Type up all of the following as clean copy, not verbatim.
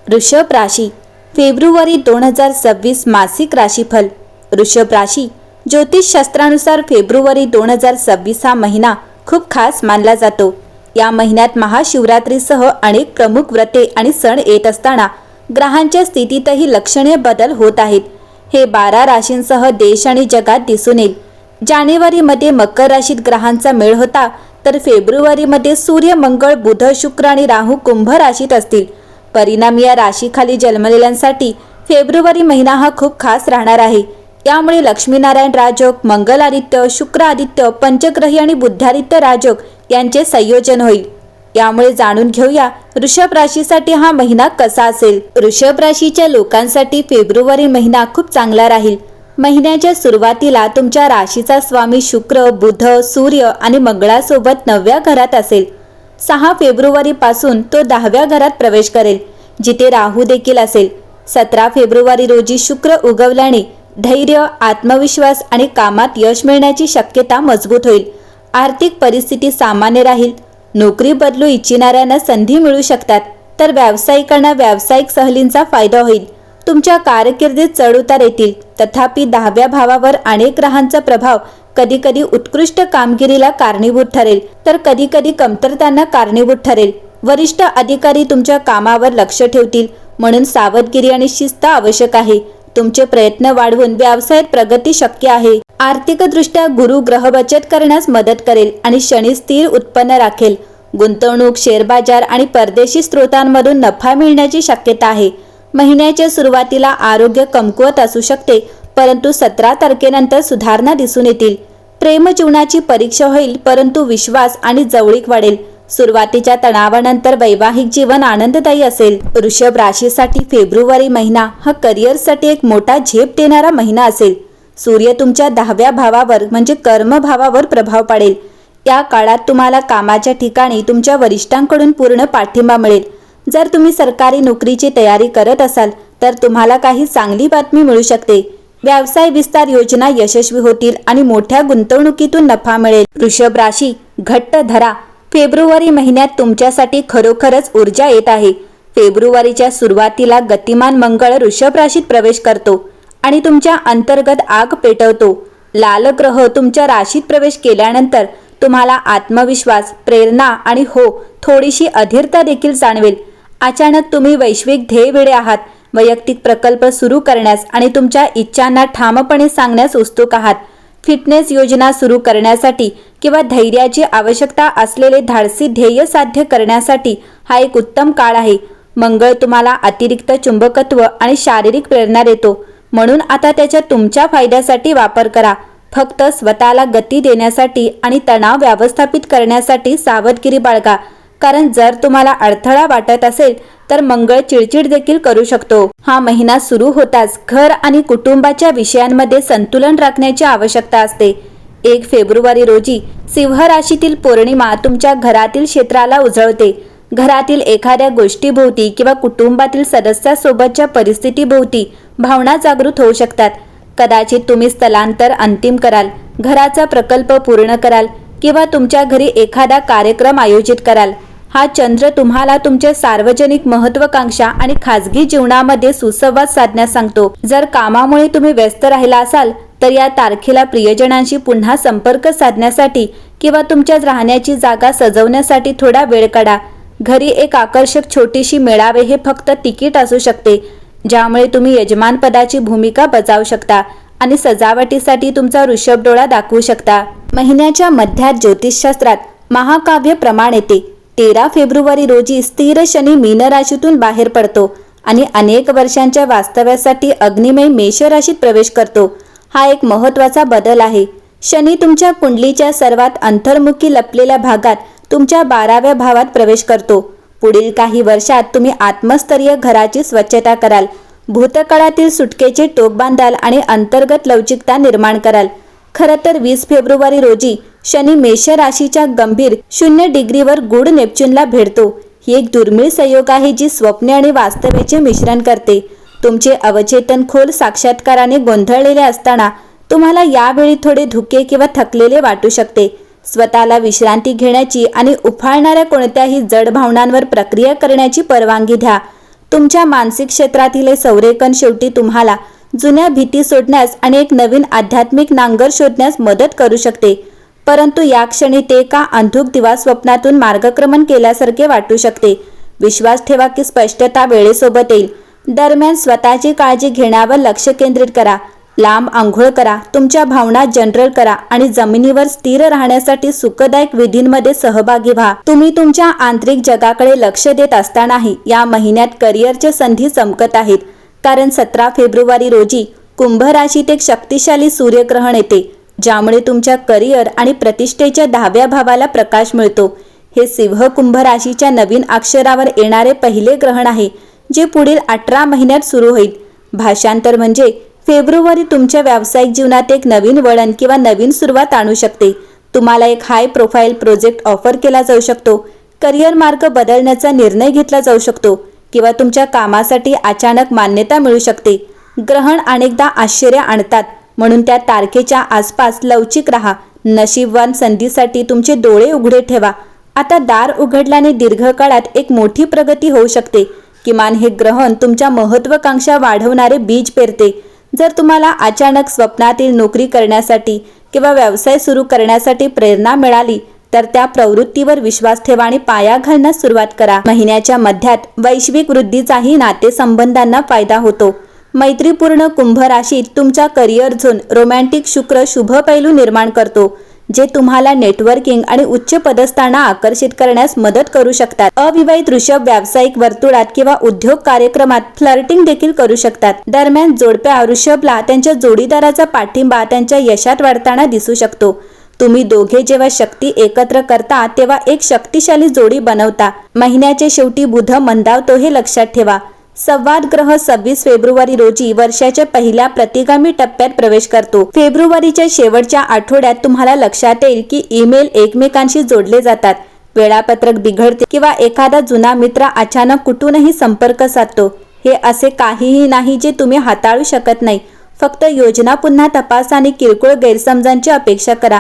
वृषभ राशी फेब्रुवारी 2026 मासिक राशीफल। वृषभ राशी ज्योतिषशास्त्रानुसार फेब्रुवारी 2026 हा महिना खूप खास मानला जातो। या महिन्यात महाशिवरात्रीसह अनेक प्रमुख व्रते आणि सण येत असताना ग्रहांच्या स्थितीतही लक्षणीय बदल होत आहेत। हे 12 राशींसह देश आणि जगात दिसून येईल। जानेवारीमध्ये मकर राशीत ग्रहांचा मेळ होता, तर फेब्रुवारीमध्ये सूर्य, मंगळ, बुध, शुक्र आणि राहू कुंभ राशीत असतील। परिणामी या राशीखाली जन्मलेल्यांसाठी फेब्रुवारी महिना हा खूप खास राहणार आहे। यामुळे लक्ष्मीनारायण राजयोग, मंगल आदित्य, शुक्र आदित्य, पंचग्रही आणि बुद्धादित्य राजयोग यांचे संयोजन होईल। यामुळे जाणून घेऊया वृषभ राशीसाठी हा महिना कसा असेल। वृषभ राशीच्या लोकांसाठी फेब्रुवारी महिना खूप चांगला राहील। महिन्याच्या सुरुवातीला तुमच्या राशीचा स्वामी शुक्र, बुध, सूर्य आणि मंगळासोबत 9व्या घरात असेल। 6 फेब्रुवारी पासून तो 10व्या घरात प्रवेश करेल, जिथे राहू देखील असेल। 17 फेब्रुवारी रोजी शुक्र उगवल्याने धैर्य, आत्मविश्वास आणि कामात यश मिळण्याची शक्यता मजबूत होईल। आर्थिक परिस्थिती सामान्य राहील। नोकरी बदलू इच्छिणाऱ्यांना संधी मिळू शकतात, तर व्यावसायिकांना व्यावसायिक सहलींचा फायदा होईल। तुमच्या कारकिर्दीत चढउतार येतील, तथापि 10व्या भावावर अनेक ग्रहांचा प्रभाव कधीकधी उत्कृष्ट कामगिरीला कारणीभूत ठरेल, तर कधीकधी कमतरतांना कारणीभूत ठरेल। वरिष्ठ अधिकारी तुमच्या कामावर लक्ष ठेवतील, म्हणून सावधगिरी आणि शिस्त आवश्यक आहे। तुमचे प्रयत्न वाढवून व्यवसायात प्रगती शक्य आहे। आर्थिकदृष्ट्या गुरु ग्रह बचत करण्यास मदत करेल आणि शनी स्थिर उत्पन्न राखेल। गुंतवणूक, शेअर बाजार आणि परदेशी स्रोतांमधून नफा मिळण्याची शक्यता आहे। महिन्याच्या सुरुवातीला आरोग्य कमकुवत असू शकते, परंतु 17 तारखेनंतर सुधारणा दिसून येतील। प्रेमजीवनाची परीक्षा होईल, परंतु विश्वास आणि जवळीक वाढेल। सुरुवातीच्या तणावानंतर वैवाहिक जीवन आनंददायी असेल। वृषभ राशीसाठी फेब्रुवारी महिना हा करिअरसाठी एक मोठा झेप देणारा महिना असेल। सूर्य तुमच्या 10व्या भावावर म्हणजे कर्म भावावर प्रभाव पाडेल। या काळात तुम्हाला कामाच्या ठिकाणी तुमच्या वरिष्ठांकडून पूर्ण पाठिंबा मिळेल। जर तुम्ही सरकारी नोकरीची तयारी करत असाल, तर तुम्हाला काही चांगली बातमी मिळू शकते। व्यवसाय विस्तार योजना यशस्वी होतील आणि मोठ्या गुंतवणुकीतून नफा मिळेल। वृषभ राशी घट्ट धरा। फेब्रुवारी महिन्यात तुमच्यासाठी खरोखरच ऊर्जा येत आहे। फेब्रुवारीच्या सुरुवातीला गतिमान मंगळ वृषभ राशीत प्रवेश करतो आणि तुमच्या अंतर्गत आग पेटवतो। लाल ग्रह तुमच्या राशीत प्रवेश केल्यानंतर तुम्हाला आत्मविश्वास, प्रेरणा आणि थोडीशी अधीरता देखील जाणवेल। अचानक तुम्ही वैश्विक ध्येयवेडे आहात। वैयक्तिक प्रकल्प सुरू करण्यास आणि तुमच्या इच्छांना ठामपणे सांगण्यास उत्सुक आहात। फिटनेस योजना सुरू करण्यासाठी किंवा धैर्याची आवश्यकता असलेले धाडसी ध्येय साध्य करण्यासाठी हा एक उत्तम काळ आहे। मंगळ तुम्हाला अतिरिक्त चुंबकत्व आणि शारीरिक प्रेरणा देतो, म्हणून आता त्याचा तुमच्या फायद्यासाठी वापर करा। फक्त स्वतःला गती देण्यासाठी आणि तणाव व्यवस्थापित करण्यासाठी सावधगिरी बाळगा, कारण जर तुम्हाला अडथळा वाटत असेल तर मंगळ चिडचिड देखील करू शकतो। हा महिना सुरू होताच घर आणि कुटुंबाच्या विषयांमध्ये संतुलन राखण्याची आवश्यकता असते। 1 फेब्रुवारी रोजी सिंह राशीतील पौर्णिमा तुमच्या घरातील क्षेत्राला उजळते। घरातील एखाद्या गोष्टीभोवती किंवा कुटुंबातील सदस्यासोबतच्या परिस्थितीभोवती भावना जागृत होऊ शकतात। कदाचित तुम्ही स्थलांतर अंतिम कराल, घराचा प्रकल्प पूर्ण कराल किंवा तुमच्या घरी एखादा कार्यक्रम आयोजित कराल। हा चंद्र तुम्हाला तुमच्या सार्वजनिक महत्त्वाकांक्षा आणि खाजगी जीवनामध्ये सुसंवाद साधण्यास सांगतो। जर कामामुळे तुम्ही व्यस्त राहिला असाल, तर या तारखेला प्रियजनांशी पुन्हा संपर्क साधण्यासाठी किंवा तुमच्या राहण्याची जागा सजवण्यासाठी थोडा वेळ काढा। घरी एक आकर्षक छोटीशी मेळावे हे फक्त तिकीट असू शकते, ज्यामुळे तुम्ही यजमानपदाची भूमिका बजावू शकता आणि सजावटीसाठी तुमचा वृषभ डोळा दाखवू शकता। महिन्याच्या मध्यात ज्योतिषशास्त्रात महाकाव्य प्रमाण येते। 13 फेब्रुवारी रोजी स्थिर शनी मीन राशीतून बाहेर पडतो आणि अनेक वर्षांच्या वास्तव्यासाठी अग्निमय मेष राशीत प्रवेश करतो। हा एक महत्त्वाचा बदल आहे। शनी तुमच्या कुंडलीच्या सर्वात अंतर्मुखी लपलेल्या भागात तुमच्या 12व्या भावात प्रवेश करतो। पुढील काही वर्षात तुम्ही आत्मस्तरीय घराची स्वच्छता कराल, भूतकाळातील सुटकेचे टोक बांधाल आणि अंतर्गत लवचिकता निर्माण कराल। खरं तर 20 फेब्रुवारी रोजी शनी मेष राशीच्या गंभीर 0 डिग्रीवर गूढ नेपच्यूनला भेटतो। ही एक दुर्मिळ संयोग आहे जी स्वप्ने आणि वास्तव्याचे मिश्रण करते। तुमचे अवचेतन खोल साक्षात्काराने गोंधळलेले असताना तुम्हाला यावेळी थोडे धुके किंवा थकलेले वाटू शकते। स्वतःला विश्रांती घेण्याची आणि उफाळणाऱ्या कोणत्याही जड भावनांवर प्रक्रिया करण्याची परवानगी द्या। तुमच्या मानसिक क्षेत्रातील हे संरेखन शेवटी तुम्हाला जुन्या भीती सोडण्यास आणि एक नवीन आध्यात्मिक नांगर शोधण्यास मदत करू शकते. परंतु या क्षणी ते एका अंधुक दिवा स्वप्नातून मार्गक्रमण केल्यासारखे वाटू शकते. विश्वास ठेवा की स्पष्टता वेळेसोबत येईल. दरम्यान स्वतःची काळजी घेण्यावर लक्ष केंद्रित करा. लांब आंघोळ करा, तुमच्या भावना जनरल करा आणि जमिनीवर स्थिर राहण्यासाठी सुखदायक विधींमध्ये सहभागी व्हा. तुम्ही तुमच्या आंतरिक जगाकडे लक्ष देत असतानाही या महिन्यात करिअरच्या संधी चमकत आहेत. कारण 17 फेब्रुवारी रोजी कुंभ राशीत एक शक्तिशाली सूर्यग्रहण येते, ज्यामुळे तुमच्या करिअर आणि प्रतिष्ठेच्या 10व्या भावाला प्रकाश मिळतो. हे सिंह कुंभ राशीच्या नवीन अक्षरावर येणारे पहिले ग्रहण आहे, जे पुढील 18 महिन्यात सुरू होईल. भाषांतर म्हणजे फेब्रुवारी तुमच्या व्यावसायिक जीवनात एक नवीन वळण किंवा नवीन सुरुवात आणू शकते. तुम्हाला एक हाय प्रोफाईल प्रोजेक्ट ऑफर केला जाऊ शकतो, करिअर मार्ग बदलण्याचा निर्णय घेतला जाऊ शकतो किंवा तुमच्या कामासाठी अचानक मान्यता मिळू शकते. ग्रहण अनेकदा आश्चर्य आणतात, म्हणून त्या तारखेच्या आसपास लवचिक राहा. नशीबवान संधीसाठी तुमचे डोळे उघडे ठेवा. आता दार उघडल्याने दीर्घकाळात एक मोठी प्रगती होऊ शकते. किमान हे ग्रहण तुमच्या महत्त्वाकांक्षा वाढवणारे बीज पेरते. जर तुम्हाला अचानक स्वप्नातील नोकरी करण्यासाठी किंवा व्यवसाय सुरू करण्यासाठी प्रेरणा मिळाली तर त्या प्रवृत्तीवर विश्वास ठेवा आणि पाया घालण्यास सुरुवात करा. महिन्याच्या मध्यात वैश्विक वृद्धीचाही नातेसंबंधांना फायदा होतो. मैत्रीपूर्ण कुंभ राशीत तुमचा करिअर झोन रोमॅन्टिक शुक्र शुभ पैलू निर्माण करतो, जे तुम्हाला नेटवर्किंग आणि उच्च पदस्थांना आकर्षित करण्यास मदत करू शकतात. अविवाहित वृषभ व्यावसायिक वर्तुळात किंवा उद्योग कार्यक्रमात फ्लर्टिंग देखील करू शकतात. दरम्यान जोडप्या वृषभला त्यांच्या जोडीदाराचा पाठिंबा त्यांच्या यशात वाढताना दिसू शकतो. तुम्ही दोघे जेव्हा शक्ती एकत्र करता तेव्हा एक शक्तिशाली जोडी बनवता. महिन्याच्या शेवटी बुध मंदावतो हे लक्षात ठेवा. संवाद ग्रह 26 फेब्रुवारी रोजी वर्षाच्या पहिल्या प्रतिगामी टप्प्यात प्रवेश करतो. फेब्रुवारीच्या शेवटच्या आठवड्यात तुम्हाला लक्षात येईल की ईमेल एकमेकांशी जोडले जातात, वेळापत्रक बिघडते किंवा एखादा जुना मित्र अचानक कुठूनही संपर्क साधतो. हे असे काहीही नाही जे तुम्ही हाताळू शकत नाही. फक्त योजना पुन्हा तपासा आणि किरकोळ गैरसमजांची अपेक्षा करा.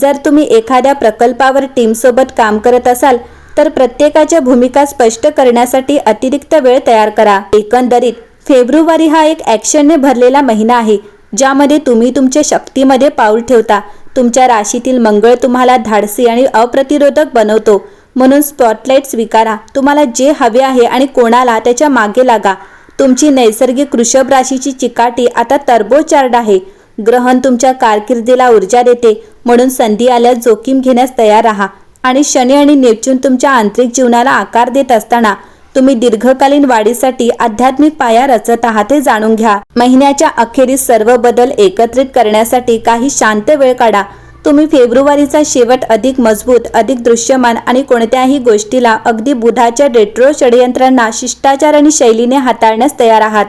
जर तुम्ही एखाद्या प्रकल्पावर टीमसोबत काम करत असाल तर प्रत्येकाच्या भूमिका स्पष्ट करण्यासाठी अतिरिक्त वेळ तयार करा. एकंदरीत फेब्रुवारी हा एक ॲक्शनने भरलेला महिना आहे, ज्यामध्ये तुम्ही तुमच्या शक्तीमध्ये पाऊल ठेवता. तुमच्या राशीतील मंगळ तुम्हाला धाडसी आणि अप्रतिरोधक बनवतो, म्हणून स्पॉटलाइट स्वीकारा. तुम्हाला जे हवे आहे आणि कोणाला त्याच्या मागे लागा. तुमची नैसर्गिक वृषभ राशीची चिकाटी आता टर्बोचार्ज आहे. ग्रहण तुमच्या कारकिर्दीला ऊर्जा देते, म्हणून संधी आल्यास जोखीम घेण्यास तयार राहा. आणि शनी आणि नेपच्यून तुमच्या आंतरिक जीवनाला आकार देत असताना तुम्ही दीर्घकालीन वाढीसाठी आध्यात्मिक पाया रचत आहात हे जाणून घ्या. महिन्याच्या अखेरीस सर्व बदल एकत्रित करण्यासाठी काही शांत वेळ काढा. तुम्ही फेब्रुवारीचा शेवट अधिक मजबूत, अधिक दृश्यमान आणि कोणत्याही गोष्टीला, अगदी बुधाच्या रेट्रो षडयंत्रांना शिष्टाचार आणि शैलीने हाताळण्यास तयार आहात.